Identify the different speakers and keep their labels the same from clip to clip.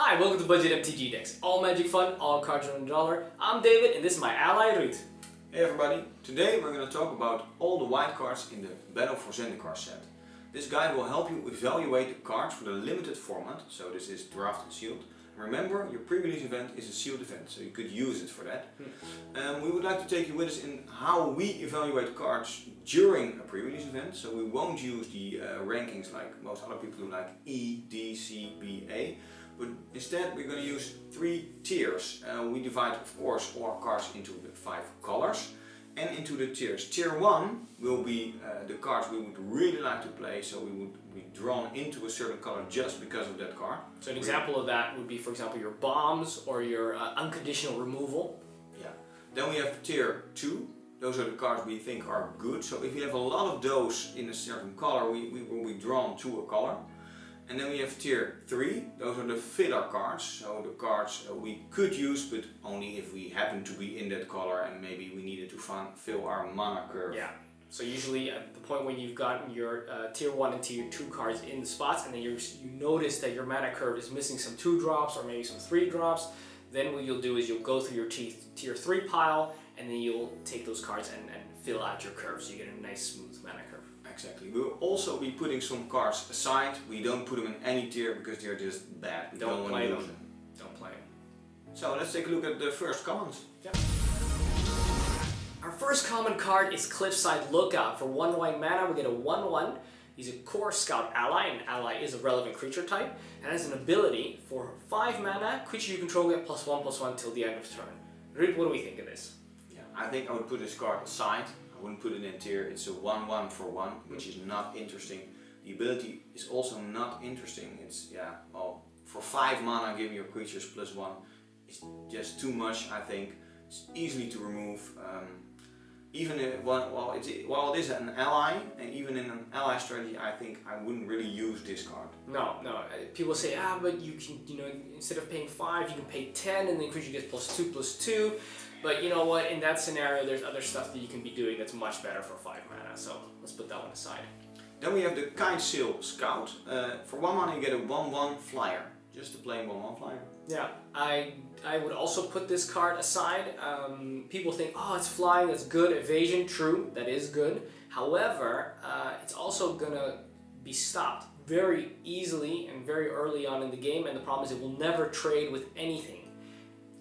Speaker 1: Hi, welcome to Budget MTG Decks. All magic fun, all cards are $1. I'm David and this is my ally Ruud.
Speaker 2: Hey everybody, today we're going to talk about all the white cards in the Battle for Zendikar set. This guide will help you evaluate the cards for the limited format, so this is draft and sealed. Remember, your pre-release event is a sealed event, so you could use it for that. We would like to take you with us in how we evaluate cards during a pre-release event, so we won't use the rankings like most other people do, like E, D, C, B, A. But instead we're going to use 3 tiers. We divide of course all cards into the 5 colors and into the tiers. Tier 1 will be the cards we would really like to play, so we would be drawn into a certain color just because of that card.
Speaker 1: So an example of that would be, for example, your bombs or your unconditional removal.
Speaker 2: Yeah. Then we have tier 2. Those are the cards we think are good. So if we have a lot of those in a certain color, we will be drawn to a color. And then we have tier 3, those are the filler cards, so the cards we could use but only if we happen to be in that color and maybe we needed to fill our mana curve.
Speaker 1: Yeah, so usually at the point when you've gotten your tier 1 and tier 2 cards in the spots and then you notice that your mana curve is missing some 2 drops or maybe some 3 drops, then what you'll do is you'll go through your tier 3 pile and then you'll take those cards and fill out your curve so you get a nice smooth mana curve.
Speaker 2: Exactly. We'll also be putting some cards aside. We don't put them in any tier because they're just bad. We don't want to use them.
Speaker 1: Don't play them.
Speaker 2: So let's take a look at the first commons.
Speaker 1: Yep. Our first common card is Cliffside Lookout. For 1 white mana we get a 1/1. He's a core scout ally, and ally is a relevant creature type, and has an ability for 5 mana, creature you control get +1/+1 till the end of turn. Ruud, what do we think of this?
Speaker 2: Yeah, I think I would put this card aside. I wouldn't put it in tier. It's a 1/1 for 1, which is not interesting. The ability is also not interesting. It's, yeah, well, for 5 mana giving your creatures +1 is just too much, I think. It's easily to remove. Even if, while it is an ally, and even in an ally strategy, I think I wouldn't really use this card.
Speaker 1: No. People say, but you can, instead of paying 5, you can pay 10, and then creature gets +2/+2. But you know what, in that scenario there's other stuff that you can be doing that's much better for 5 mana, so let's put that one aside.
Speaker 2: Then we have the Kite Sail Scout. For 1 mana you get a 1/1 flyer, just a plain 1/1 flyer.
Speaker 1: Yeah, I would also put this card aside. People think, oh, it's flying, that's good, evasion, true, that is good. However, it's also gonna be stopped very easily and very early on in the game, and the problem is it will never trade with anything.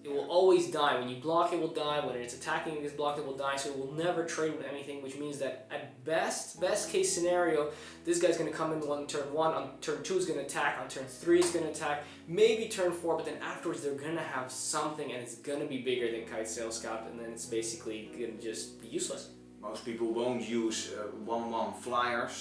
Speaker 1: It will always die. When you block, it will die. When it's attacking and gets blocked, it will die. So it will never trade with anything, which means that at best case scenario, this guy's going to come in on turn 1, on turn 2 is going to attack, on turn 3 is going to attack, maybe turn 4, but then afterwards they're going to have something and it's going to be bigger than Kite Sail Scout, and then it's basically going to just be useless.
Speaker 2: Most people won't use 1/1 flyers,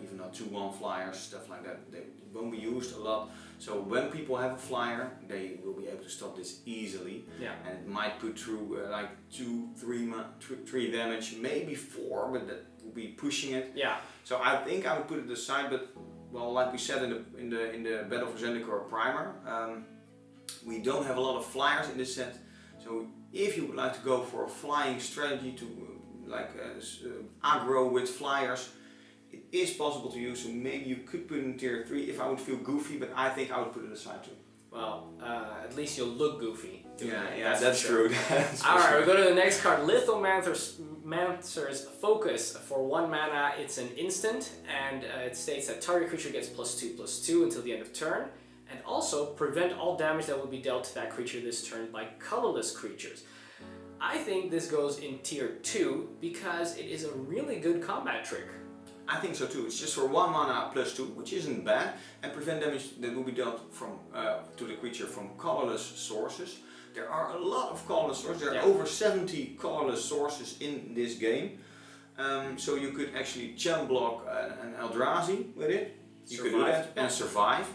Speaker 2: even not 2/1 flyers, stuff like that. They won't be used a lot. So when people have a flyer, they will be able to stop this easily.
Speaker 1: Yeah. And
Speaker 2: it might put through like 3 damage, maybe 4, but that would be pushing it.
Speaker 1: Yeah.
Speaker 2: So I think I would put it aside, but well, like we said in the Battle for Zendikar primer, we don't have a lot of flyers in this set. So if you would like to go for a flying strategy to aggro with flyers, it is possible to use, so maybe you could put it in tier 3 if I would feel goofy, but I think I would put it aside too.
Speaker 1: Well, at least you'll look goofy.
Speaker 2: Yeah, that's true.
Speaker 1: Alright, we go to the next card, Mouthsores Focus. For 1 mana, it's an instant, and it states that target creature gets +2/+2 until the end of turn, and also prevent all damage that will be dealt to that creature this turn by colorless creatures. I think this goes in tier 2 because it is a really good combat trick.
Speaker 2: I think so too. It's just for 1 mana +2, which isn't bad, and prevent damage that will be dealt from to the creature from colorless sources. There are a lot of colorless sources. There are over 70 colorless sources in this game. So you could actually gem block an Eldrazi with it. You could do that and survive.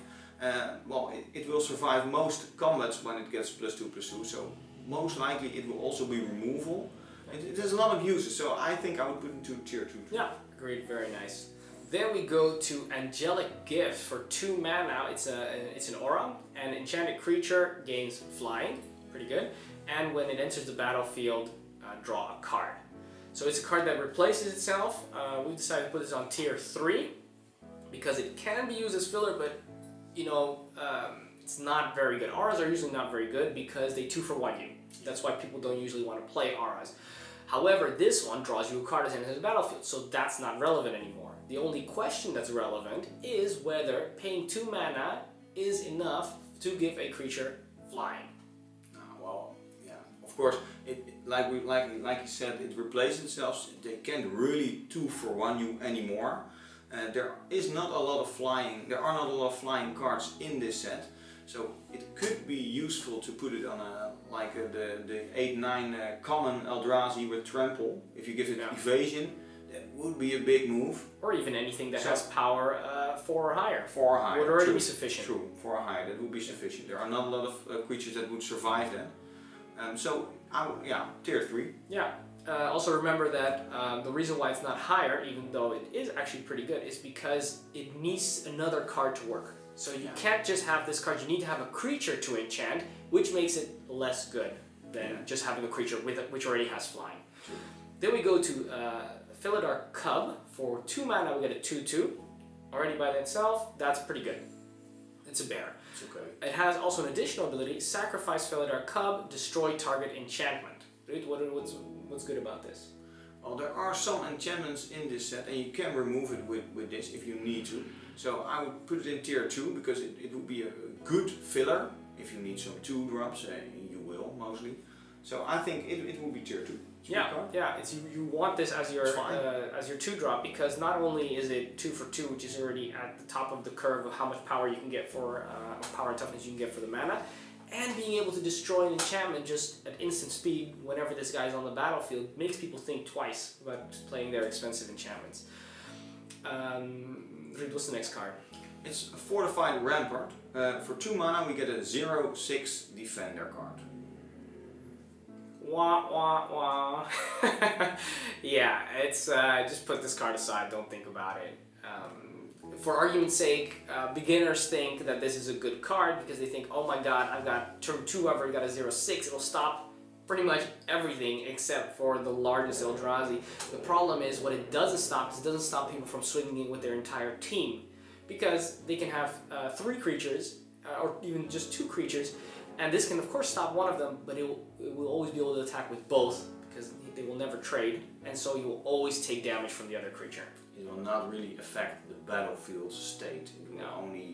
Speaker 2: Well, it will survive most combats when it gets +2/+2. So most likely it will also be removal. It has a lot of uses. So I think I would put it into tier 2.
Speaker 1: Yeah. Agreed, very nice. Then we go to Angelic Gift. For 2 mana, it's an aura, and enchanted creature gains flying, pretty good, and when it enters the battlefield, draw a card. So it's a card that replaces itself. We decided to put this on tier 3 because it can be used as filler, but it's not very good. Auras are usually not very good because they 2-for-1 you. That's why people don't usually want to play auras. However, this one draws you a card as it enters the battlefield, so that's not relevant anymore. The only question that's relevant is whether paying 2 mana is enough to give a creature flying.
Speaker 2: Well, yeah, of course, like you said, it replaces itself. They can't really 2-for-1 you anymore. There is not a lot of flying. There are not a lot of flying cards in this set, so it could be useful to put it on the 8/9 common Eldrazi with trample. If you give it evasion, that would be a big move.
Speaker 1: Or even anything that has power 4 or higher.
Speaker 2: 4 or higher
Speaker 1: would already be sufficient.
Speaker 2: True, 4 or higher, that would be sufficient. There are not a lot of creatures that would survive that. Yeah, tier 3.
Speaker 1: Yeah. Also remember that the reason why it's not higher, even though it is actually pretty good, is because it needs another card to work. So you can't just have this card, you need to have a creature to enchant, which makes it less good than just having a creature which already has flying.
Speaker 2: True.
Speaker 1: Then we go to Philidar Cub. For 2 mana we get a 2/2. Already by itself, that's pretty good. It's a bear.
Speaker 2: It's okay.
Speaker 1: It has also an additional ability, Sacrifice Philidar Cub, destroy target enchantment. What's good about this?
Speaker 2: Well, there are some enchantments in this set and you can remove it with this if you need to. So I would put it in tier 2 because it would be a good filler. If you need some 2-drops, you will mostly. So I think it will be tier 2.
Speaker 1: Yeah. You want this as your 2-drop because not only is it 2-for-2, which is already at the top of the curve of how much power you can get for power and toughness you can get for the mana, and being able to destroy an enchantment just at instant speed whenever this guy's on the battlefield makes people think twice about playing their expensive enchantments. What's the next card?
Speaker 2: It's a fortified Rampart. For 2 mana we get a 0/6 defender card.
Speaker 1: Wah wah wah. Yeah, it's just put this card aside, don't think about it. For argument's sake, beginners think that this is a good card because they think, oh my god, I've got turn 2, I've already got a 0/6, it'll stop pretty much everything except for the largest Eldrazi. The problem is what it doesn't stop is it doesn't stop people from swinging in with their entire team because they can have 3 creatures or even just 2 creatures, and this can of course stop one of them, but it will always be able to attack with both because they will never trade, and so you will always take damage from the other creature.
Speaker 2: It will not really affect the battlefield state. It will only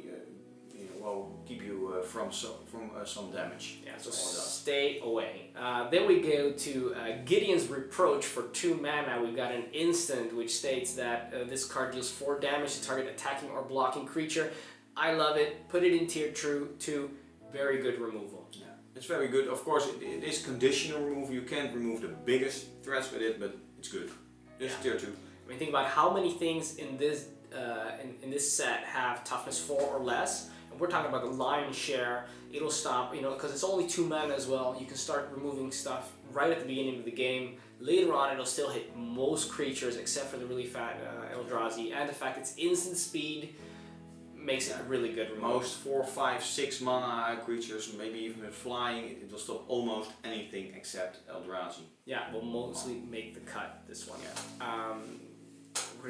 Speaker 2: keep you from some damage.
Speaker 1: Yeah, so stay away. Then we go to Gideon's Reproach. For 2 mana we've got an instant which states that this card deals 4 damage to target attacking or blocking creature. I love it. Put it in tier 2. Very good removal.
Speaker 2: Yeah, it's very good. Of course it is conditional removal. You can't remove the biggest threats with it, but it's good. It's tier 2.
Speaker 1: I mean, think about how many things in this in this set have toughness 4 or less. We're talking about the lion's share. It'll stop, because it's only 2 mana as well. You can start removing stuff right at the beginning of the game. Later on, it'll still hit most creatures except for the really fat Eldrazi. And the fact it's instant speed makes it a really good removal.
Speaker 2: Most 4, 5, 6 mana creatures, maybe even with flying, it will stop almost anything except Eldrazi.
Speaker 1: Yeah, will mostly make the cut, this one.
Speaker 2: Yeah.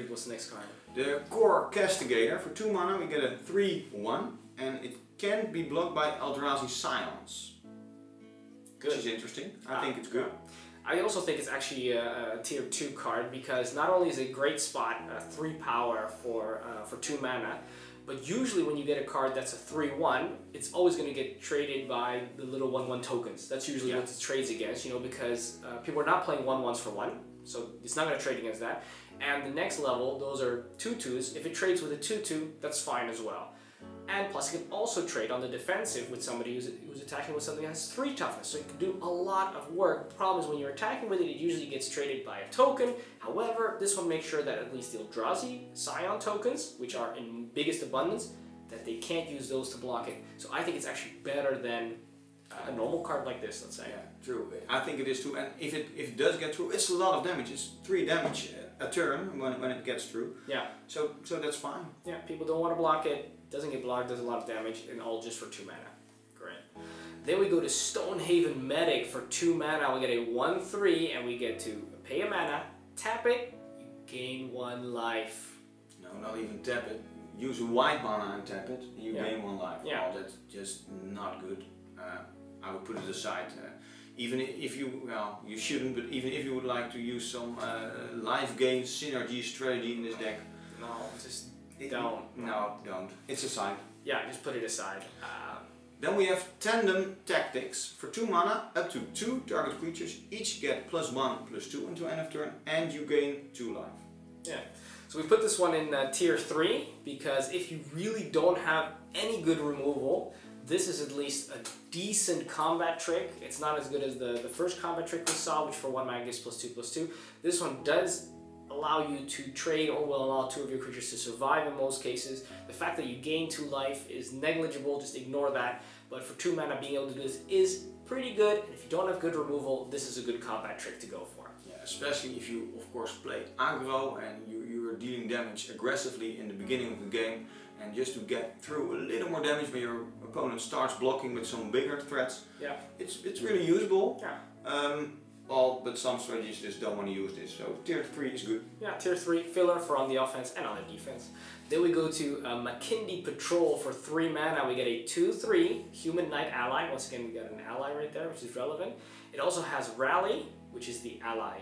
Speaker 1: What's the next card?
Speaker 2: The Core Castigator. For 2 mana we get a 3/1. And it can be blocked by Eldrazi Scions.
Speaker 1: Good.
Speaker 2: Which is interesting. I think it's good.
Speaker 1: I also think it's actually a tier 2 card because not only is it a great spot, 3 power for 2 mana, but usually when you get a card that's a 3/1, it's always going to get traded by the little 1/1 tokens. That's usually what it trades against, because people are not playing 1/1s for 1, so it's not going to trade against that. And the next level, those are 2/2s. If it trades with a 2/2, that's fine as well. And plus, you can also trade on the defensive with somebody who's attacking with something that has 3 toughness, so you can do a lot of work. The problem is when you're attacking with it, it usually gets traded by a token. However, this one makes sure that at least the Eldrazi Scion tokens, which are in biggest abundance, that they can't use those to block it. So I think it's actually better than a normal card like this, let's say.
Speaker 2: Yeah, true. I think it is too. And if it does get through, it's a lot of damage. It's 3 damage a turn when it gets through.
Speaker 1: Yeah.
Speaker 2: So that's fine.
Speaker 1: Yeah, people don't want to block it. Doesn't get blocked, does a lot of damage, and all just for 2 mana. Great. Then we go to Stonehaven Medic. For 2 mana, we get a 1/3, and we get to pay a mana, tap it, you gain 1 life.
Speaker 2: No, not even tap it. use a white mana and tap it, and you gain 1 life.
Speaker 1: Yeah.
Speaker 2: Well, that's just not good. I would put it aside. Even if you, well, you shouldn't, but even if you would like to use some life gain synergy strategy in this deck.
Speaker 1: No, just don't.
Speaker 2: No, don't. It's aside.
Speaker 1: Yeah, just put it aside.
Speaker 2: Then we have Tandem Tactics. For 2 mana, up to 2 target creatures each get +1/+2 until end of turn, and you gain 2 life.
Speaker 1: Yeah, so we put this one in tier 3 because if you really don't have any good removal, this is at least a decent combat trick. It's not as good as the first combat trick we saw, which for 1 mana gives +2/+2. This one does allow you to trade or will allow 2 of your creatures to survive in most cases. The fact that you gain 2 life is negligible, just ignore that. But for 2 mana, being able to do this is pretty good. And if you don't have good removal, this is a good combat trick to go for.
Speaker 2: Yeah, especially if you, of course, play aggro and you are dealing damage aggressively in the beginning of the game. And just to get through a little more damage when your opponent starts blocking with some bigger threats,
Speaker 1: yeah,
Speaker 2: it's really usable.
Speaker 1: Yeah.
Speaker 2: Well, but some strategies just don't want to use this, so tier 3 is good.
Speaker 1: Yeah, tier 3 filler for on the offense and on the defense. Then we go to McKinley Patrol for 3 mana. We get a 2/3 Human Knight ally. Once again, we got an ally right there, which is relevant. It also has Rally, which is the ally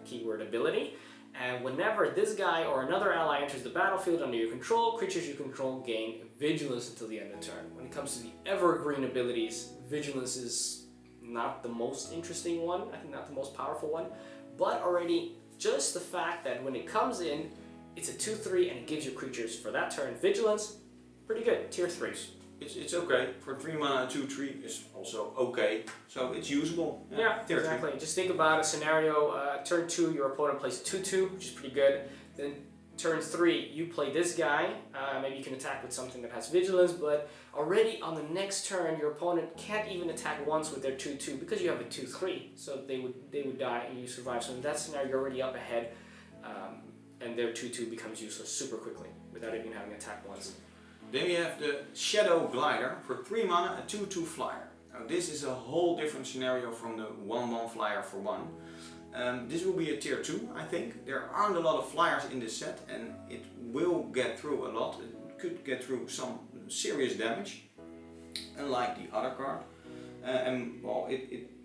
Speaker 1: keyword ability. And whenever this guy or another ally enters the battlefield under your control, creatures you control gain Vigilance until the end of turn. When it comes to the evergreen abilities, Vigilance is not the most interesting one, I think not the most powerful one, but already just the fact that when it comes in, it's a 2/3 and it gives you creatures for that turn Vigilance, pretty good, tier 3.
Speaker 2: It's okay. For 3 mana, 2/3 is also okay, so it's usable.
Speaker 1: Yeah,
Speaker 2: tier
Speaker 1: exactly.
Speaker 2: 3.
Speaker 1: Just think about a scenario, turn 2 your opponent plays 2/2, which is pretty good. Then turn 3 you play this guy, maybe you can attack with something that has Vigilance, but already on the next turn your opponent can't even attack once with their 2/2 because you have a 2/3, so they would die and you survive. So in that scenario you're already up ahead, and their 2/2 becomes useless super quickly without even having attacked once.
Speaker 2: Then we have the Shadow Glider for 3 mana, a 2/2 flyer. Now this is a whole different scenario from the 1/1 flyer for 1. This will be a tier 2, I think. There aren't a lot of flyers in this set and it will get through a lot. It could get through some serious damage, unlike the other card. And well,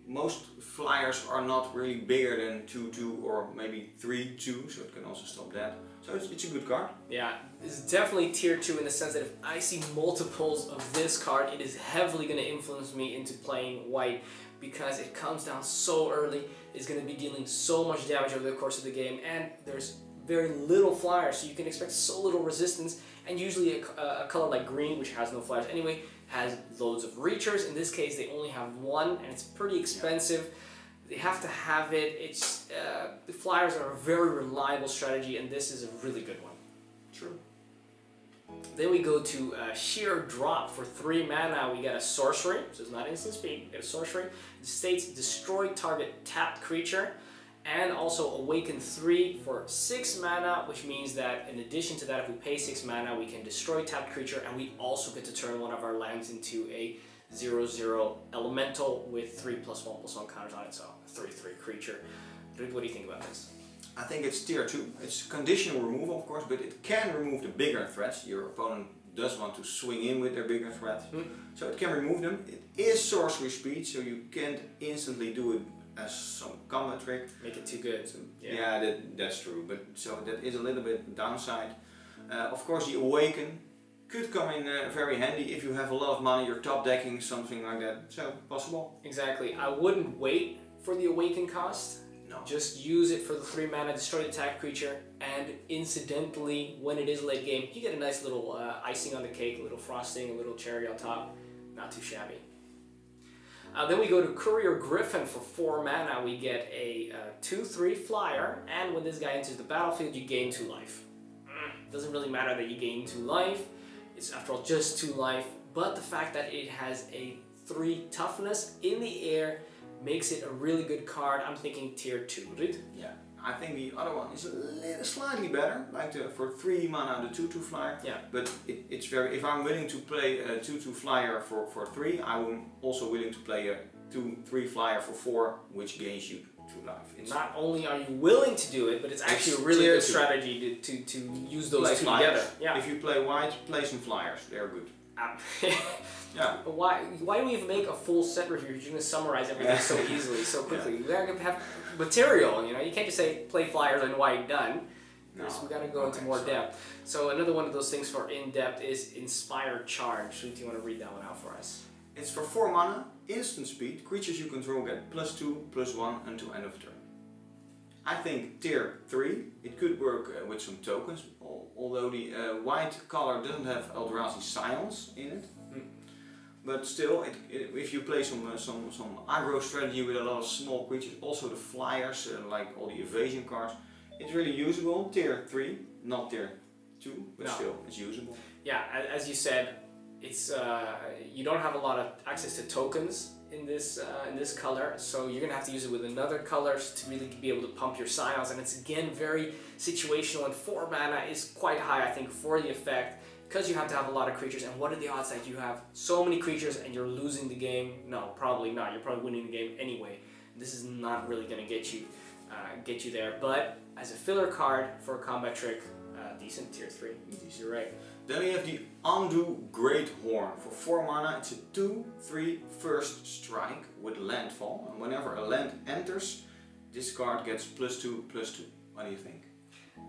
Speaker 2: most flyers are not really bigger than 2/2 or maybe 3/2, so it can also stop that. So it's a good card.
Speaker 1: Yeah, it's definitely tier 2 in the sense that if I see multiples of this card, it is heavily going to influence me into playing white because it comes down so early. It's going to be dealing so much damage over the course of the game, and there's very little flyers, so you can expect so little resistance. And usually a color like green, which has no flyers anyway, has loads of reachers. In this case, they only have 1, and it's pretty expensive. They have to have it. It's the flyers are a very reliable strategy, and this is a really good one.
Speaker 2: True.
Speaker 1: Then we go to Sheer Drop for 3 mana. We get a sorcery, so it's not instant speed. We get a sorcery. It states destroy target tapped creature, and also Awaken 3 for 6 mana, which means that in addition to that, if we pay 6 mana, we can destroy tapped creature, and we also get to turn one of our lands into a 0/0 elemental with 3+1/+1 counters on it, so a 3/3 creature. What do you think about this?
Speaker 2: I think it's tier 2. It's conditional removal, of course, but it can remove the bigger threats. Your opponent does want to swing in with their bigger threats, so it can remove them. It is sorcery speed, so you can't instantly do it as some combat trick.
Speaker 1: Make it too good.
Speaker 2: So, yeah, that's true, but so that is a little bit downside. Of course, the Awaken could come in very handy if you have a lot of money, you're top decking, something like that, so possible.
Speaker 1: Exactly. I wouldn't wait for the Awaken cost.
Speaker 2: No.
Speaker 1: Just use it for the 3 mana, destroy the attack creature, and incidentally, when it is late game, you get a nice little icing on the cake, a little frosting, a little cherry on top. Not too shabby. Then we go to Courier Griffin for 4 mana. We get a 2/3 flyer, and when this guy enters the battlefield, you gain 2 life. Doesn't really matter that you gain 2 life. It's after all just 2 life, but the fact that it has a 3 toughness in the air makes it a really good card. I'm thinking tier 2, right?
Speaker 2: Yeah, I think the other one is a little slightly better, like for 3 mana the 2/2 flyer.
Speaker 1: Yeah.
Speaker 2: But it's very. If I'm willing to play a 2/2 flyer for 3, I'm also willing to play a 2/3 flyer for 4, which gains you life. It's
Speaker 1: not only are you willing to do it, but it's actually a really good strategy to use those two together. Yeah.
Speaker 2: If you play white, play some flyers. They're good. Yeah.
Speaker 1: But why do we even make a full set review if you're going to summarize everything so easily, so quickly? We gotta have material, you know. You can't just say play flyers and white, done. No. We gotta go into more depth. So another one of those things for in-depth is Inspired Charge. Do you want to read that one out for us?
Speaker 2: It's for 4 mana, instant speed. Creatures you control get +2/+1 until end of turn. I think tier 3, it could work with some tokens, although the white color doesn't have Eldrazi Scions in it. But still, if you play some aggro strategy with a lot of small creatures, also the flyers, like all the evasion cards, it's really usable. Tier 3, not tier 2, but still, it's usable.
Speaker 1: Yeah, as you said, it's you don't have a lot of access to tokens in this color, so you're gonna have to use it with another colors to really be able to pump your Scions, and it's again very situational, and 4 mana is quite high, I think, for the effect, because you have to have a lot of creatures. And what are the odds that you have so many creatures and you're losing the game? No, probably not. You're probably winning the game anyway. This is not really gonna get you there, but as a filler card for a combat trick, decent tier 3. You're right.
Speaker 2: Then we have the Undo Great Horn. For 4 mana, it's a 2/3 first strike with landfall. And whenever a land enters, this card gets +2/+2. What do you think?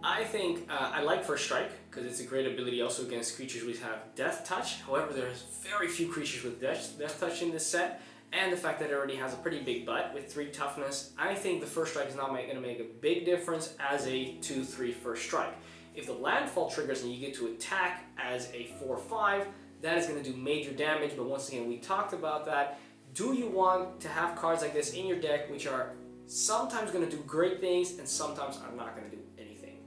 Speaker 1: I think I like First Strike because it's a great ability also against creatures which have Death Touch. However, there's very few creatures with Death Touch in this set, and the fact that it already has a pretty big butt with 3 toughness, I think the First Strike is not going to make a big difference as a 2/3 First Strike. If the landfall triggers and you get to attack as a 4/5, that is going to do major damage, but once again, we talked about that. Do you want to have cards like this in your deck which are sometimes going to do great things and sometimes are not going to do anything?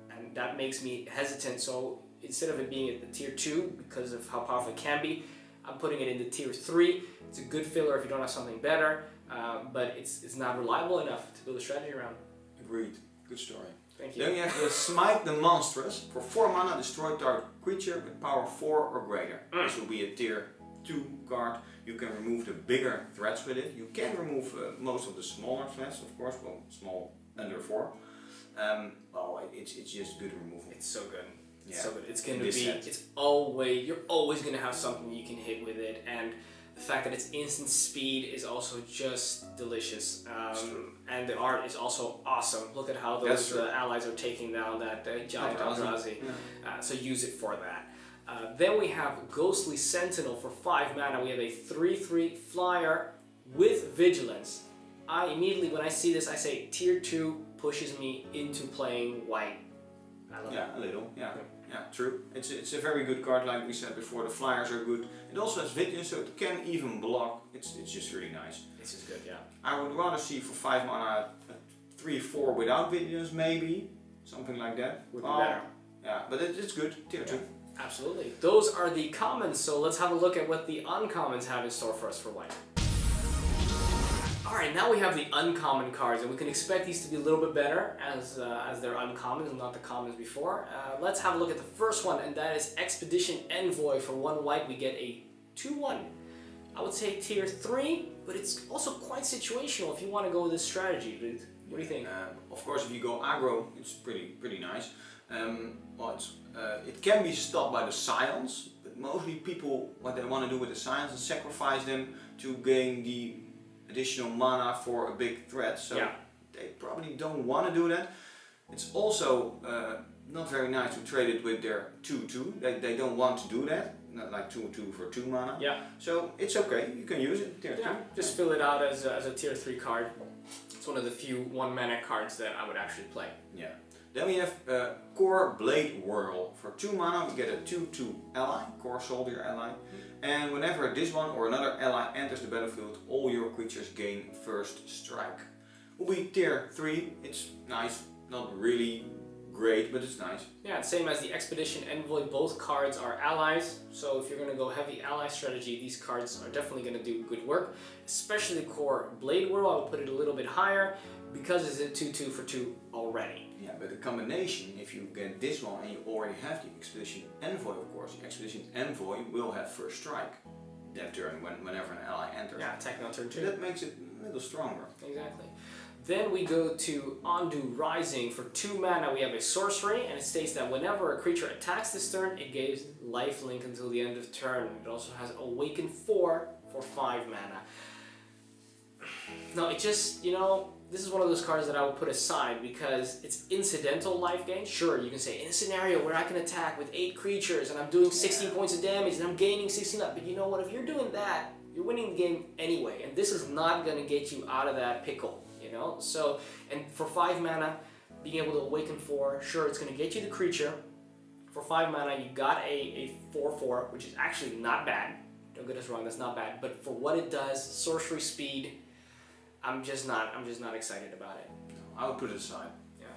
Speaker 1: And that makes me hesitant, so instead of it being at the tier 2 because of how powerful it can be, I'm putting it in the tier 3. It's a good filler if you don't have something better, but it's not reliable enough to build a strategy around.
Speaker 2: Agreed. Good story.
Speaker 1: Thank you.
Speaker 2: Then we have the Smite the Monstrous. For 4 mana, destroy target creature with power 4 or greater. This will be a tier 2 card. You can remove the bigger threats with it. You can remove most of the smaller threats, of course, well, small under 4. Well, it's just good removal.
Speaker 1: It's so good.
Speaker 2: Yeah.
Speaker 1: So good. It's gonna be. You're always gonna have something you can hit with it, and the fact that it's instant speed is also just delicious. And the art is also awesome. Look at how those allies are taking down that giant Eldrazi. So use it for that. Then we have Ghostly Sentinel for 5 mana. We have a 3/3 flyer with Vigilance. Immediately when I see this, I say tier 2 pushes me into playing white. I love it.
Speaker 2: A little. Yeah, true. It's a very good card, like we said before. The flyers are good. It also has Vigilance, so it can even block. It's just really nice.
Speaker 1: This is good, yeah.
Speaker 2: I would rather see for 5 mana a 3/4 without Vigilance, maybe something like that.
Speaker 1: Would be better.
Speaker 2: Yeah, but it's good. Tier 2.
Speaker 1: Absolutely. Those are the commons, so let's have a look at what the uncommons have in store for us for white. Alright, now we have the uncommon cards, and we can expect these to be a little bit better as they're uncommons and not the commons before. Let's have a look at the first one, and that is Expedition Envoi. For 1 white, we get a 2/1. I would say tier 3, but it's also quite situational if you want to go with this strategy. What do you think?
Speaker 2: Of course, if you go aggro, it's pretty nice. Well, it can be stopped by the Scions, but mostly people, what they want to do with the Scions is sacrifice them to gain the additional mana for a big threat, so they probably don't want to do that. It's also not very nice to trade it with their 2/2. They don't want to do that, not like 2/2 for 2 mana.
Speaker 1: Yeah.
Speaker 2: So it's okay, you can use it, tier 2.
Speaker 1: Just fill it out as a tier 3 card. It's one of the few 1 mana cards that I would actually play.
Speaker 2: Yeah. Then we have Core Blade Whirl. For 2 mana we get a 2/2 ally, Core Soldier ally. And whenever this one or another ally enters the battlefield, all your creatures gain first strike. Will be tier 3, it's nice, not really great, but it's nice.
Speaker 1: Yeah, same as the Expedition Envoi, both cards are allies, so if you're going to go heavy ally strategy, these cards are definitely going to do good work. Especially Core Blade Whirl, I would put it a little bit higher, because it's a 2/2 for 2 already.
Speaker 2: Yeah, but the combination, if you get this one and you already have the Expedition Envoi, of course, the Expedition Envoi will have first strike that turn whenever an ally enters.
Speaker 1: Yeah, attack on turn 2.
Speaker 2: So that makes it a little stronger.
Speaker 1: Exactly. Then we go to Undo Rising. For 2 mana we have a sorcery, and it states that whenever a creature attacks this turn, it gains lifelink until the end of turn. It also has Awaken 4 for 5 mana. No, it just, you know, this is one of those cards that I would put aside because it's incidental life gain. Sure, you can say, in a scenario where I can attack with 8 creatures and I'm doing 16 points of damage and I'm gaining 16 up, but you know what, if you're doing that, you're winning the game anyway, and this is not going to get you out of that pickle, you know? So, and for 5 mana, being able to Awaken 4, sure, it's going to get you the creature. For 5 mana, you got a 4/4, which is actually not bad. Don't get us wrong, that's not bad. But for what it does, sorcery speed, I'm just not excited about it.
Speaker 2: No, I would put it aside.
Speaker 1: Yeah.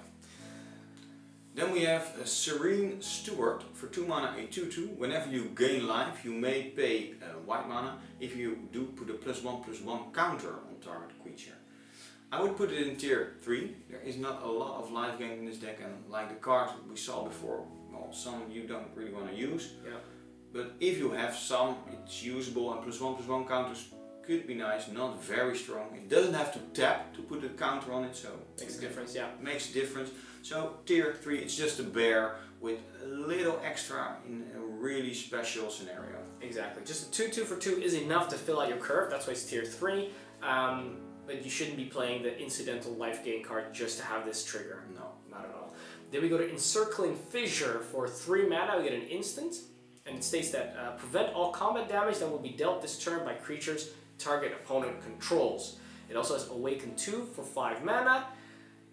Speaker 2: Then we have Serene Stewart. For 2 mana, a 2/2. Whenever you gain life, you may pay white mana. If you do, put a +1/+1 counter on target creature. I would put it in tier 3. There is not a lot of life gain in this deck, and like the cards we saw before, well, some you don't really want to use.
Speaker 1: Yeah.
Speaker 2: But if you have some, it's usable, and +1/+1 counters could be nice, not very strong. It doesn't have to tap to put a counter on it, so
Speaker 1: makes a difference, yeah.
Speaker 2: Makes a difference. So tier 3, it's just a bear with a little extra in a really special scenario.
Speaker 1: Exactly. Just a 2/2 for 2 is enough to fill out your curve. That's why it's tier 3. But you shouldn't be playing the incidental life gain card just to have this trigger.
Speaker 2: No,
Speaker 1: not at all. Then we go to Encircling Fissure. For 3 mana, we get an instant, and it states that prevent all combat damage that will be dealt this turn by creatures target opponent controls. It also has Awaken 2 for 5 mana.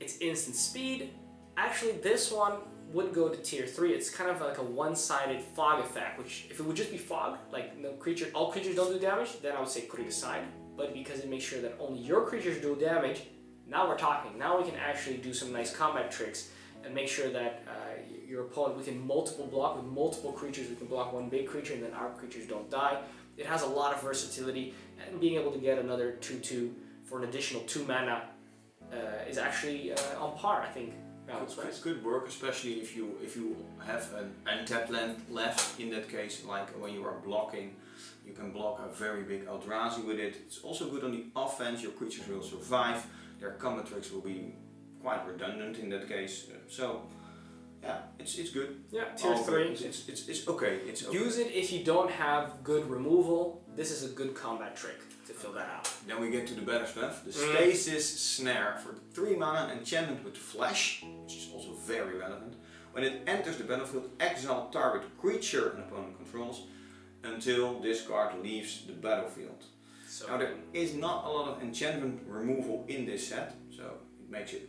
Speaker 1: It's instant speed. Actually, this one would go to tier 3. It's kind of like a one-sided fog effect, which if it would just be fog, like no creature, all creatures don't do damage, then I would say put it aside. But because it makes sure that only your creatures do damage, now we're talking. Now we can actually do some nice combat tricks and make sure that your opponent, we can multiple block with multiple creatures. We can block one big creature and then our creatures don't die. It has a lot of versatility, and being able to get another 2/2 for an additional 2 mana is actually on par, I think.
Speaker 2: It could work, especially if you have an untapped land left. In that case, like when you are blocking, you can block a very big Eldrazi with it. It's also good on the offense. Your creatures will survive. Their combat tricks will be quite redundant in that case. So yeah, it's good.
Speaker 1: Yeah, tier 3.
Speaker 2: It's okay. It's okay.
Speaker 1: Use it if you don't have good removal. This is a good combat trick to fill that out.
Speaker 2: Then we get to the better stuff. The Stasis Snare. For 3 mana, enchantment with Flash, which is also very relevant. When it enters the battlefield, exile target creature an opponent controls until this card leaves the battlefield. So now there is not a lot of enchantment removal in this set, so it makes it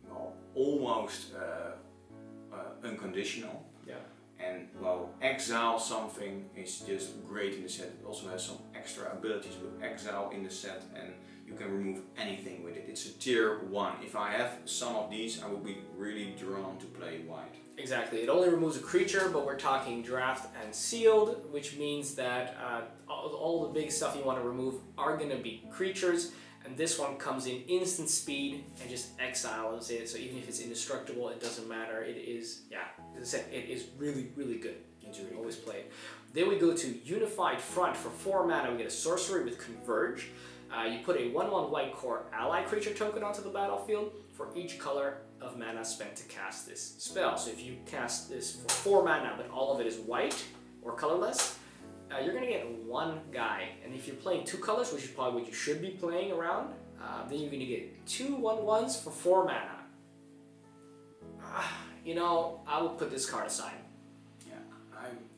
Speaker 2: well, almost unconditional.
Speaker 1: Yeah.
Speaker 2: And well, exile something is just great in the set. It also has some extra abilities with exile in the set, and you can remove anything with it. It's a tier 1. If I have some of these, I will be really drawn to play white.
Speaker 1: Exactly. It only removes a creature, but we're talking draft and sealed, which means that all the big stuff you want to remove are going to be creatures. And this one comes in instant speed and just exiles it. So even if it's indestructible, it doesn't matter. It is, yeah, as I said, it is really, really good.
Speaker 2: It's really
Speaker 1: always play it. Then we go to Unified Front. For 4 mana, we get a sorcery with Converge. You put a 1/1 white core ally creature token onto the battlefield for each color of mana spent to cast this spell. So if you cast this for 4 mana, but all of it is white or colorless, you're going to get 1 guy. And if you're playing 2 colors, which is probably what you should be playing around, then you're going to get 2 1/1s for 4 mana. You know, I would put this card aside.
Speaker 2: Yeah,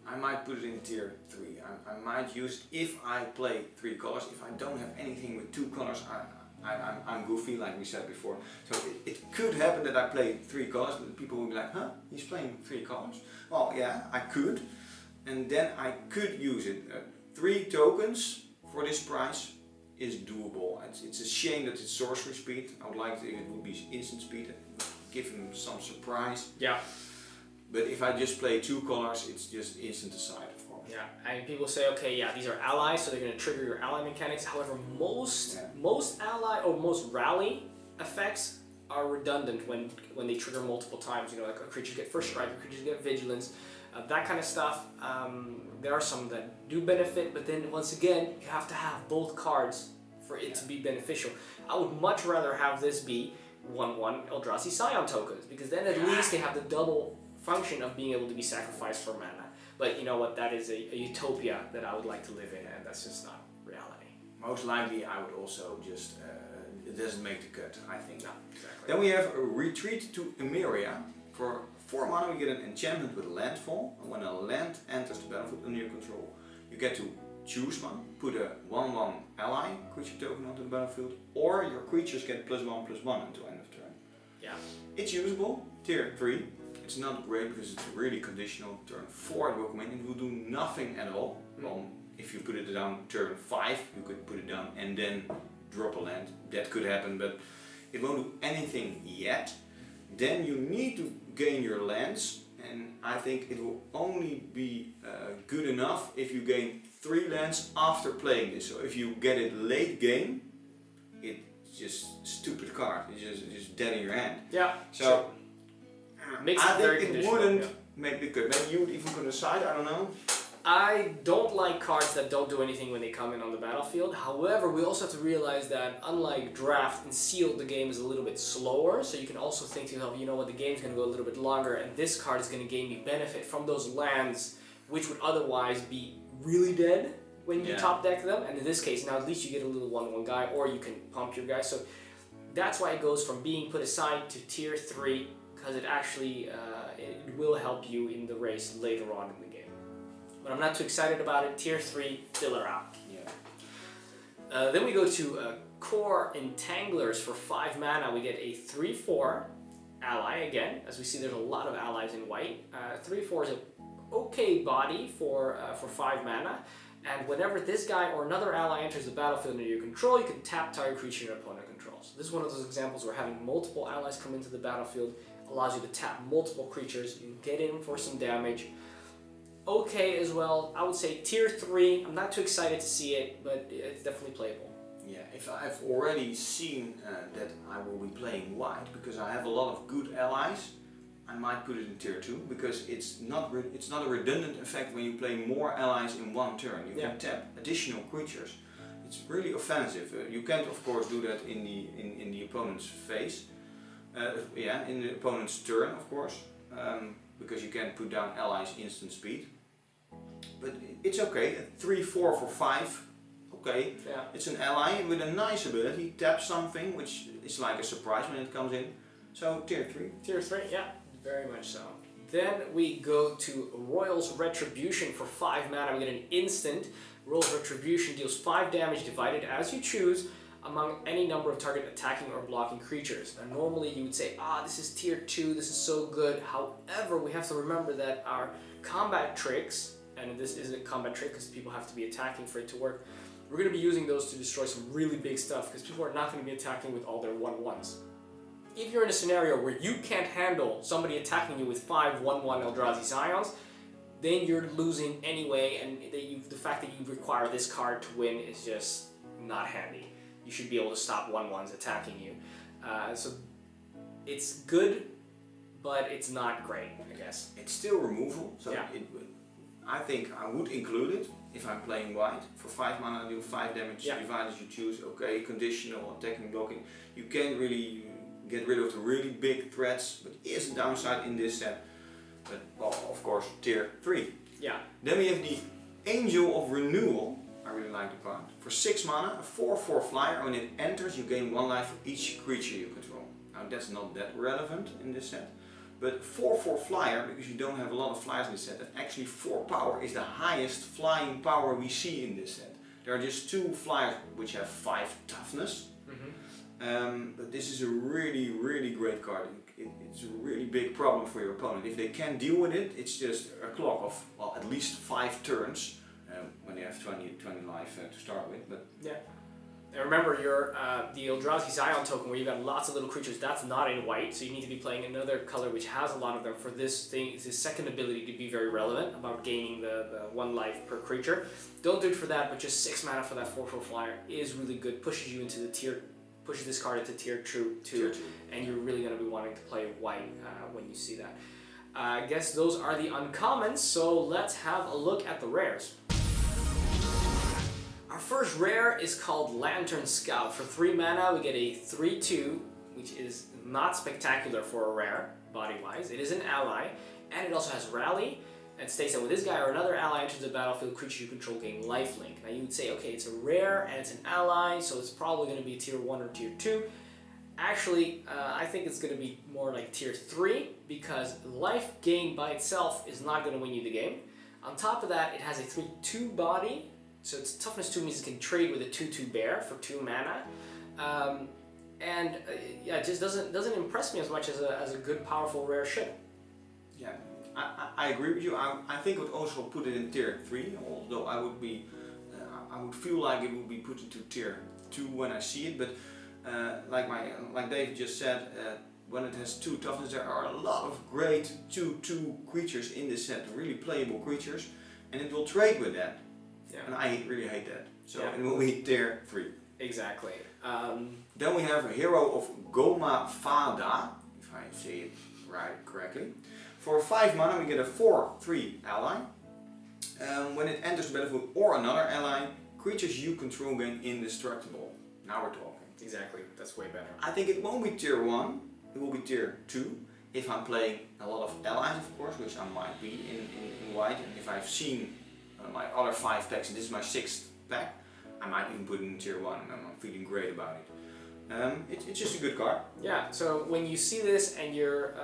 Speaker 2: I might put it in tier 3. I might use it if I play 3 colors. If I don't have anything with 2 colors, I'm goofy, like we said before. So it could happen that I play 3 colors, but people will be like, huh, he's playing 3 colors? Well, yeah, I could. And then I could use it. 3 tokens for this price is doable. It's a shame that it's sorcery speed. I would like it if it would be instant speed. Give him some surprise.
Speaker 1: Yeah.
Speaker 2: But if I just play 2 colors, it's just instant aside for me.
Speaker 1: Yeah, and people say, okay, yeah, these are allies, so they're going to trigger your ally mechanics. However, most ally or most rally effects are redundant when they trigger multiple times. You know, like a creature get first strike, a creature get vigilance, that kind of stuff. There are some that do benefit, but then once again, you have to have both cards for it to be beneficial. I would much rather have this be 1/1 Eldrazi Scion tokens, because then at least they have the double function of being able to be sacrificed for mana. But you know what, that is a utopia that I would like to live in, and that's just not reality.
Speaker 2: Most likely I would also just, it doesn't make the cut, I think.
Speaker 1: No, exactly.
Speaker 2: Then we have a Retreat to Amelia. For 4 mana we get an enchantment with landfall, and when a land enters the battlefield under your control, you get to choose one, put a 1/1 ally creature token onto the battlefield, or your creatures get +1/+1 until end of turn.
Speaker 1: Yeah.
Speaker 2: It's usable, tier 3. It's not great because it's really conditional. Turn 4 it will come in, it will do nothing at all. Well, if you put it down turn 5, you could put it down and then drop a land. That could happen, but it won't do anything yet. Then you need to gain your lands, and I think it will only be good enough if you gain 3 lands after playing this. So if you get it late game, it's just stupid card. It's just dead in your hand.
Speaker 1: Yeah.
Speaker 2: So
Speaker 1: sure. Makes
Speaker 2: I
Speaker 1: it very
Speaker 2: think it
Speaker 1: conditional,
Speaker 2: wouldn't
Speaker 1: yeah.
Speaker 2: make the cut. Maybe you would even put it aside, I don't know.
Speaker 1: I don't like cards that don't do anything when they come in on the battlefield. However, we also have to realize that unlike draft and sealed, the game is a little bit slower. So you can also think to yourself, you know what, the game's going to go a little bit longer, and this card is going to gain me benefit from those lands which would otherwise be really dead when you top deck them. And in this case, now at least you get a little 1/1 guy, or you can pump your guy. So that's why it goes from being put aside to tier 3, because it actually it will help you in the race later on in the game. But I'm not too excited about it. Tier 3, filler out.
Speaker 2: Yeah.
Speaker 1: Then we go to Core and Tanglers. For 5 mana, we get a 3/4 ally again. As we see, there's a lot of allies in white. 3/4 is an okay body for 5 mana. And whenever this guy or another ally enters the battlefield under your control, you can tap target creature your opponent controls. This is one of those examples where having multiple allies come into the battlefield allows you to tap multiple creatures. You can get in for some damage. Okay as well. I would say tier 3. I'm not too excited to see it, but it's definitely playable.
Speaker 2: Yeah, if I've already seen that I will be playing white because I have a lot of good allies, I might put it in tier 2 because it's not a redundant effect when you play more allies in one turn. You can tap additional creatures. It's really offensive. You can't of course do that in the opponent's phase. In the opponent's turn, of course, because you can put down allies instant speed. But it's okay. 3/4 for 5. Okay.
Speaker 1: Yeah.
Speaker 2: It's an ally with a nice ability. Tap something, which is like a surprise when it comes in. So tier 3.
Speaker 1: Tier 3, yeah, very much so. Then we go to Royal's Retribution. For 5 mana, we get an instant. Royal's Retribution deals 5 damage divided as you choose among any number of target attacking or blocking creatures. Now normally you would say, this is tier 2, this is so good. However, we have to remember that our combat tricks, and this isn't a combat trick because people have to be attacking for it to work, we're going to be using those to destroy some really big stuff because people are not going to be attacking with all their 1/1s. If you're in a scenario where you can't handle somebody attacking you with 5 1/1 Eldrazi Scions, then you're losing anyway, and the fact that you require this card to win is just not handy. You should be able to stop 1/1s attacking you. So it's good, but it's not great, I guess.
Speaker 2: It's still removal, so
Speaker 1: Yeah.
Speaker 2: I think I would include it if I'm playing white. For 5 mana, I do 5 damage, divide as you choose. Okay, conditional, attacking, blocking. You can't really get rid of the really big threats, but is a downside in this set. But well, of course, tier 3.
Speaker 1: Yeah.
Speaker 2: Then we have the Angel of Renewal. I really like the card. For 6 mana, a 4/4 flyer. When it enters, you gain 1 life for each creature you control. Now that's not that relevant in this set. But 4/4 flyer, because you don't have a lot of flyers in this set, and actually 4 power is the highest flying power we see in this set. There are just 2 flyers which have 5 toughness. But this is a really, really great card. It's a really big problem for your opponent. If they can't deal with it, it's just a clock of, well, at least 5 turns when they have 20 life to start with. But
Speaker 1: yeah. And remember, the Eldrazi Scion token, where you've got lots of little creatures, that's not in white, so you need to be playing another color which has a lot of them for this second ability to be very relevant about gaining the 1 life per creature. Don't do it for that, but just 6 mana for that 4/4 flyer is really good. Pushes you into the tier, pushes this card into tier 2, and you're really going to be wanting to play white when you see that. I guess those are the uncommons, so let's have a look at the rares. Our first rare is called Lantern Scout. For 3 mana, we get a 3/2, which is not spectacular for a rare, body-wise. It is an ally, and it also has Rally. It states that when this guy or another ally enters the battlefield, creature you control gain lifelink. Now you would say, okay, it's a rare and it's an ally, so it's probably going to be tier 1 or tier 2. Actually, I think it's going to be more like tier 3, because life gain by itself is not going to win you the game. On top of that, it has a 3/2 body, so its toughness 2 means it can trade with a 2/2 bear for 2 mana. Yeah, it just doesn't impress me as much as a good, powerful rare should.
Speaker 2: Yeah, I agree with you. I think I would also put it in tier 3, although I would feel like it would be put into tier 2 when I see it. But like David just said, when it has 2 toughness, there are a lot of great 2/2 creatures in this set, really playable creatures, and it will trade with that. Yeah. And I really hate that. So it will be tier 3.
Speaker 1: Exactly.
Speaker 2: Then we have a hero of Goma Fada, if I say it correctly. For 5 mana we get a 4/3 ally. When it enters the battlefield or another ally, creatures you control gain indestructible. Now we're talking.
Speaker 1: Exactly, that's way better.
Speaker 2: I think it won't be tier 1, it will be tier 2. If I'm playing a lot of allies, of course, which I might be in white, and if I've seen my other 5 packs and this is my 6th pack, I might even put it in tier 1 and I'm feeling great about it. It's just a good card.
Speaker 1: Yeah, so when you see this and you're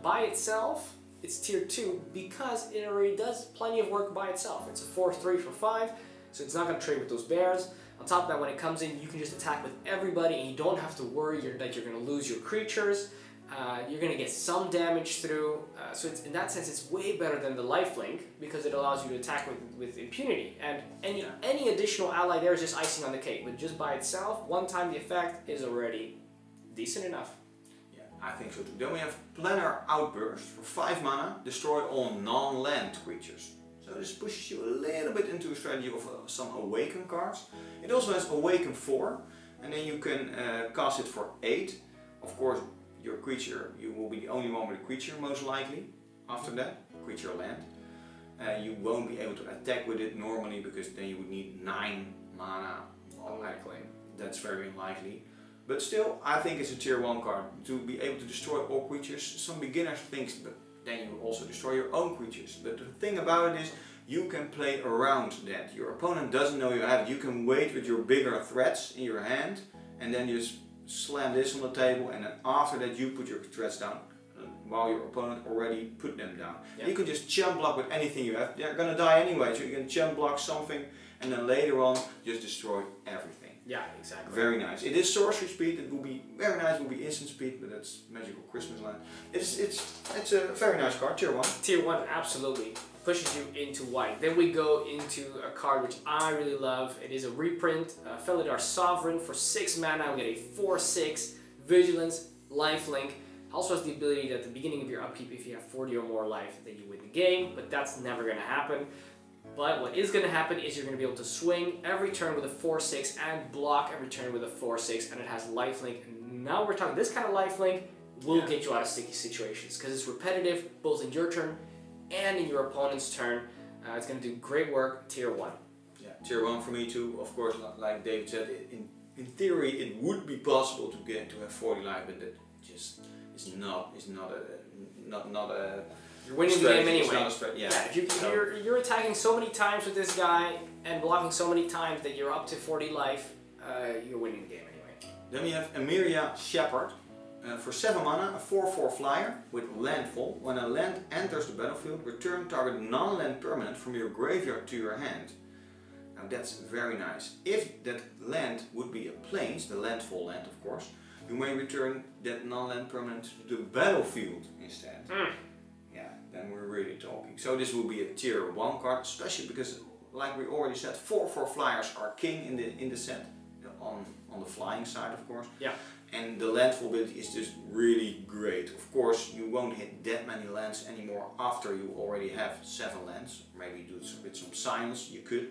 Speaker 1: by itself, it's tier 2 because it already does plenty of work by itself. It's a 4/3 for 5, so it's not going to trade with those bears. On top of that, when it comes in, you can just attack with everybody and you don't have to worry that you're going to lose your creatures. You're going to get some damage through, so it's, in that sense it's way better than the lifelink because it allows you to attack with impunity. And any additional ally there is just icing on the cake, but just by itself, one time the effect is already decent enough.
Speaker 2: Yeah, I think so too. Then we have Planar Outburst. For 5 mana, destroy all non-land creatures. So this pushes you a little bit into a strategy of some Awaken cards. It also has Awaken 4, and then you can cast it for 8. Of course, your creature, you will be the only one with a creature most likely after that, creature land. You won't be able to attack with it normally because then you would need 9 mana.
Speaker 1: Unlikely.
Speaker 2: That's very unlikely. But still, I think it's a tier 1 card to be able to destroy all creatures. Some beginners think, but then you also destroy your own creatures. But the thing about it is, you can play around that. Your opponent doesn't know you have it. You can wait with your bigger threats in your hand and then just slam this on the table, and then after that you put your threats down while your opponent already put them down. You can just chump block with anything you have. They're gonna die anyway, so you can chump block something and then later on just destroy everything.
Speaker 1: Yeah, exactly.
Speaker 2: Very nice. It is sorcery speed. It will be very nice. It will be instant speed, but that's magical Christmas land. It's a very nice card. Tier 1.
Speaker 1: Tier 1, absolutely. Pushes you into white. Then we go into a card which I really love. It is a reprint, Felidar Sovereign. For 6 mana, we get a 4/6 Vigilance, lifelink. Also has the ability that at the beginning of your upkeep, if you have 40 or more life, then you win the game, but that's never going to happen. But what is going to happen is you're going to be able to swing every turn with a 4/6 and block every turn with a 4/6, and it has lifelink. And now we're talking this kind of lifelink will get you out of sticky situations because it's repetitive both in your turn and in your opponent's turn. It's going to do great work. Tier 1.
Speaker 2: Yeah, tier 1 for me too. Of course, like David said, in theory it would be possible to have 40 life, but that just is not a
Speaker 1: You're winning the game anyway.
Speaker 2: Yeah,
Speaker 1: if you're attacking so many times with this guy and blocking so many times that you're up to 40 life, you're winning the game anyway.
Speaker 2: Then we have Amelia Shepherd. For 7 mana, a 4/4 flyer with landfall. When a land enters the battlefield, return target non-land permanent from your graveyard to your hand. Now that's very nice. If that land would be a plains, the landfall land of course, you may return that non-land permanent to the battlefield instead. Yeah, then we're really talking. So this will be a tier 1 card, especially because, like we already said, 4/4 flyers are king in the set. On the flying side, of course.
Speaker 1: Yeah.
Speaker 2: And the landfall ability is just really great. Of course, you won't hit that many lands anymore after you already have 7 lands. Maybe do it with some silence, you could.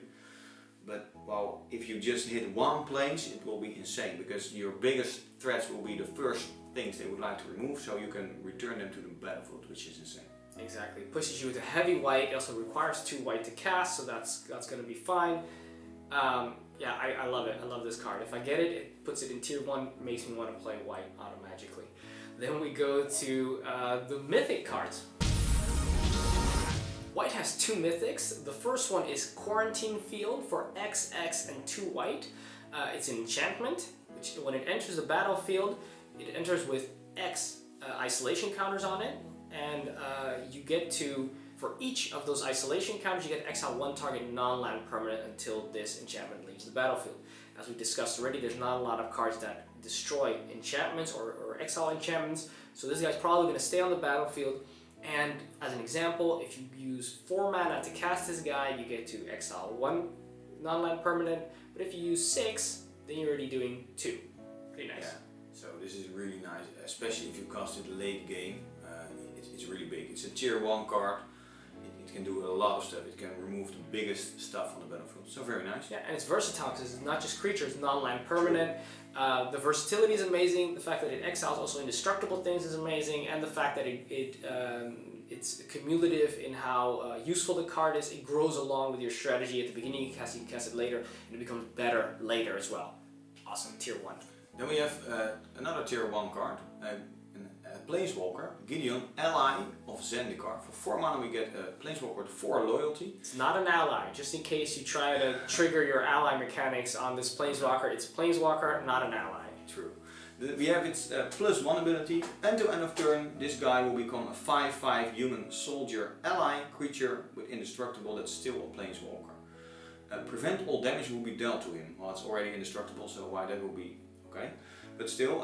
Speaker 2: But, well, if you just hit 1 plains, it will be insane because your biggest threats will be the first things they would like to remove, so you can return them to the battlefield, which is insane.
Speaker 1: Exactly. Pushes you with a heavy white. It also requires 2 white to cast, so that's going to be fine. Yeah, I love it. I love this card. If I get it, it puts it in tier 1, makes me want to play white automatically. Then we go to the mythic cards. White has 2 mythics. The first one is Quarantine Field for XX and 2 white. It's an enchantment, which when it enters the battlefield, it enters with X isolation counters on it, and you get to, for each of those isolation counters, you get to exile 1 target non-land permanent until this enchantment leaves the battlefield. As we discussed already, there's not a lot of cards that destroy enchantments or exile enchantments, so this guy's probably going to stay on the battlefield. And as an example, if you use 4 mana to cast this guy, you get to exile 1 non-land permanent, but if you use 6, then you're already doing 2. Pretty nice.
Speaker 2: Yeah. So this is really nice, especially if you cast it late game. It's really big. It's a tier 1 card. It can do a lot of stuff. It can remove the biggest stuff on the battlefield. So very nice.
Speaker 1: Yeah, and it's versatile because it's not just creatures, non-land permanent. The versatility is amazing. The fact that it exiles also indestructible things is amazing, and the fact that it's cumulative in how useful the card is. It grows along with your strategy. At the beginning you cast it later, and it becomes better later as well. Awesome, tier 1.
Speaker 2: Then we have another tier 1 card, a Planeswalker, Gideon, ally of Zendikar. For 4 mana we get a Planeswalker with 4 loyalty.
Speaker 1: It's not an ally, just in case you try to trigger your ally mechanics on this Planeswalker. It's a Planeswalker, not an ally.
Speaker 2: True. We have its +1 ability. End to end of turn, this guy will become a 5/5 human soldier ally creature with indestructible that's still a Planeswalker. Prevent all damage will be dealt to him. Well, it's already indestructible, so why that will be okay. But still,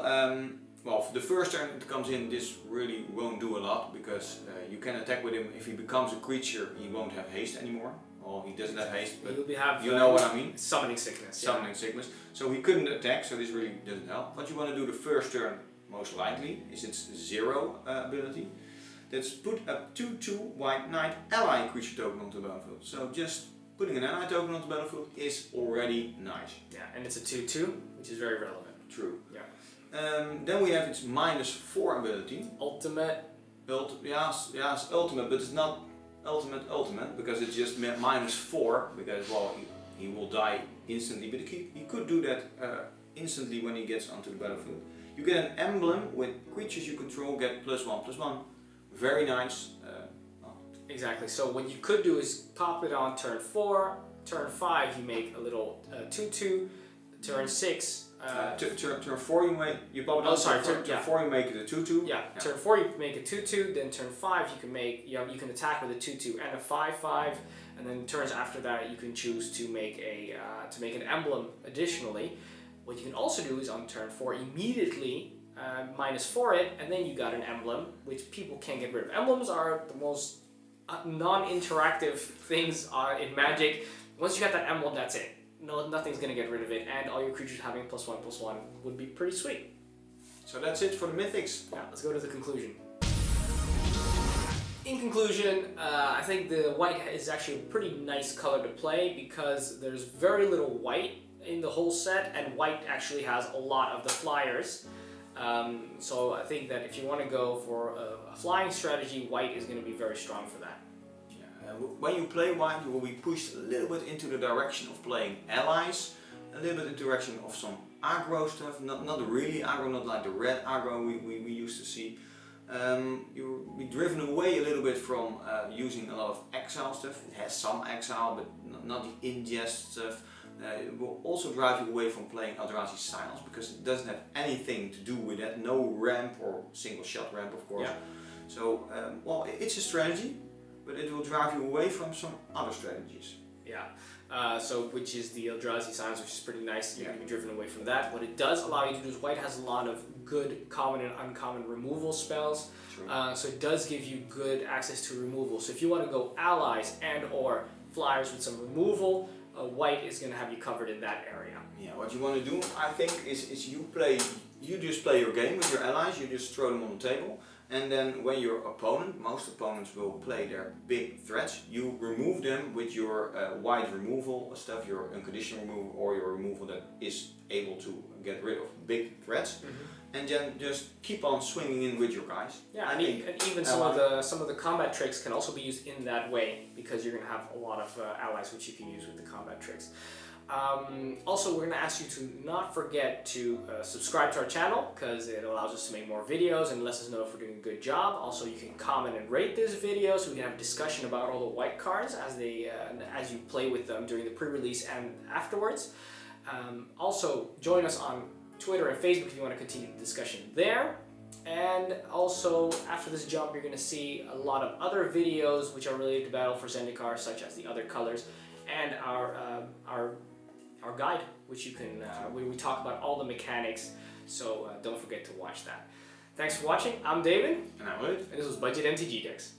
Speaker 2: well, for the first turn it comes in, this really won't do a lot, because you can attack with him. If he becomes a creature, he won't have haste anymore. Well, he doesn't have haste, but you know what I mean?
Speaker 1: Summoning sickness.
Speaker 2: Summoning sickness. So he couldn't attack, so this really doesn't help. What you want to do the first turn, most likely, is its 0 ability. That's put a 2/2 white knight ally creature token onto the battlefield. So just putting an ally token onto the battlefield is already nice.
Speaker 1: Yeah, and it's a 2/2, which is very relevant.
Speaker 2: True.
Speaker 1: Yeah.
Speaker 2: Then we have its -4 ability.
Speaker 1: Ultimate.
Speaker 2: Yeah, it's ultimate, but it's not ultimate, because it's just -4, because, well, he will die instantly, but he could do that instantly when he gets onto the battlefield. You get an emblem with creatures you control get +1/+1. Very nice.
Speaker 1: Exactly, so what you could do is pop it on turn 4, turn 5 you make a little 2/2, turn 6.
Speaker 2: Turn 4 you pop it on. Turn 4 you make it a 2/2.
Speaker 1: Yeah, turn 4 you make a 2/2, then turn 5 you can make, you can attack with a 2/2 and a 5/5, and then turns after that you can choose to make an emblem additionally. What you can also do is on turn 4 immediately -4 it, and then you got an emblem, which people can't get rid of. Emblems are the most non-interactive things in Magic. Once you got that emblem, that's it. No, nothing's gonna get rid of it, and all your creatures having +1/+1 would be pretty sweet.
Speaker 2: So that's it for the mythics.
Speaker 1: Yeah, let's go to the conclusion. In conclusion, I think the white is actually a pretty nice color to play because there's very little white in the whole set, and white actually has a lot of the flyers. So I think that if you want to go for a flying strategy, white is going to be very strong for that.
Speaker 2: When you play white, you will be pushed a little bit into the direction of playing allies, a little bit in the direction of some aggro stuff, not really aggro, not like the red aggro we used to see. You'll be driven away a little bit from using a lot of exile stuff. It has some exile, but not the ingest stuff. It will also drive you away from playing Eldrazi Silence, because it doesn't have anything to do with that. No ramp or single shot ramp, of course.
Speaker 1: Yeah.
Speaker 2: So, well, it's a strategy, but it will drive you away from some other strategies.
Speaker 1: Yeah, which is the Eldrazi Silence, which is pretty nice. You're going to be driven away from that. What it does allow you to do is white has a lot of good common and uncommon removal spells. So it does give you good access to removal. So if you want to go allies and or flyers with some removal, white is going to have you covered in that area.
Speaker 2: Yeah, what you want to do, I think, is you just play your game with your allies, you just throw them on the table, and then when your opponent, most opponents will play their big threats, you remove them with your white removal stuff, your unconditional removal, or your removal that is able to get rid of big threats. And then just keep on swinging in with your guys.
Speaker 1: Yeah, and even some of the combat tricks can also be used in that way, because you're going to have a lot of allies which you can use with the combat tricks. Also, we're going to ask you to not forget to subscribe to our channel because it allows us to make more videos and lets us know if we're doing a good job. Also, you can comment and rate this video so we can have a discussion about all the white cards as you play with them during the pre-release and afterwards. Also, join us on Twitter and Facebook if you want to continue the discussion there. And also, after this jump, you're going to see a lot of other videos which are related to Battle for Zendikar, such as the other colors, and our guide, which you can where we talk about all the mechanics. So don't forget to watch that. Thanks for watching. I'm David,
Speaker 2: and I'm Ruud,
Speaker 1: and this was Budget MTG Decks.